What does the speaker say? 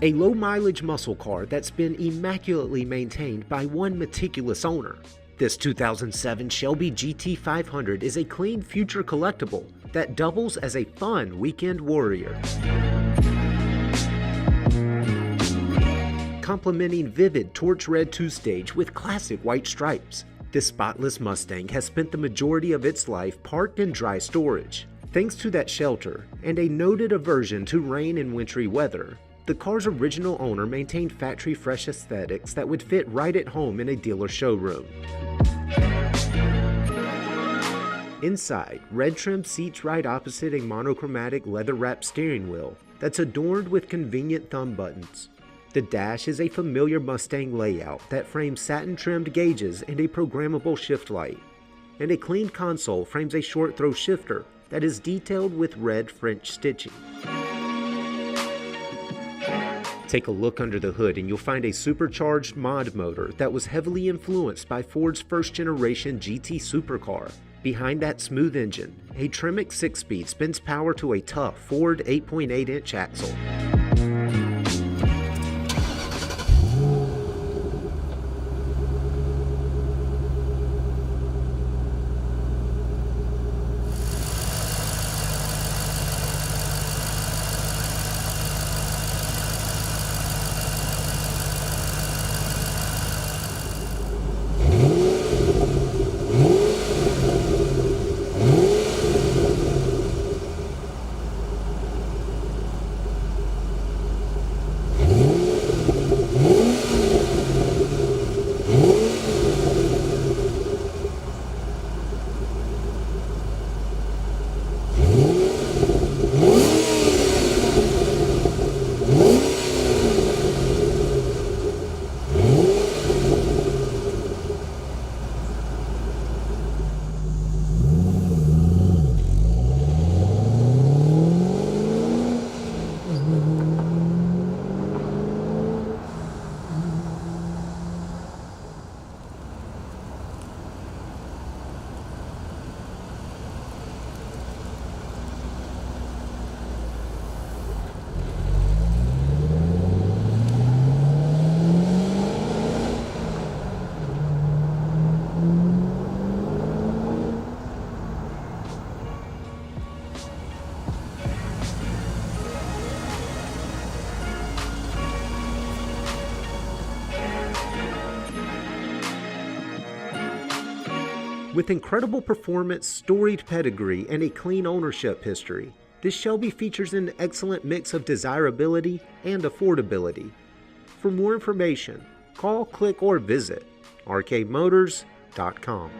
A low-mileage muscle car that's been immaculately maintained by one meticulous owner. This 2007 Shelby GT500 is a clean future collectible that doubles as a fun weekend warrior. Complementing vivid torch red 2-stage with classic white stripes, this spotless Mustang has spent the majority of its life parked in dry storage. Thanks to that shelter and a noted aversion to rain and wintry weather, the car's original owner maintained factory-fresh aesthetics that would fit right at home in a dealer showroom. Inside, red-trimmed seats right opposite a monochromatic leather-wrapped steering wheel that's adorned with convenient thumb buttons. The dash is a familiar Mustang layout that frames satin-trimmed gauges and a programmable shift light. And a clean console frames a short-throw shifter that is detailed with red French stitching. Take a look under the hood and you'll find a supercharged mod motor that was heavily influenced by Ford's first-generation GT supercar. Behind that smooth engine, a Tremec 6-speed spins power to a tough Ford 8.8-inch axle. With incredible performance, storied pedigree, and a clean ownership history, this Shelby features an excellent mix of desirability and affordability. For more information, call, click, or visit rkmotors.com.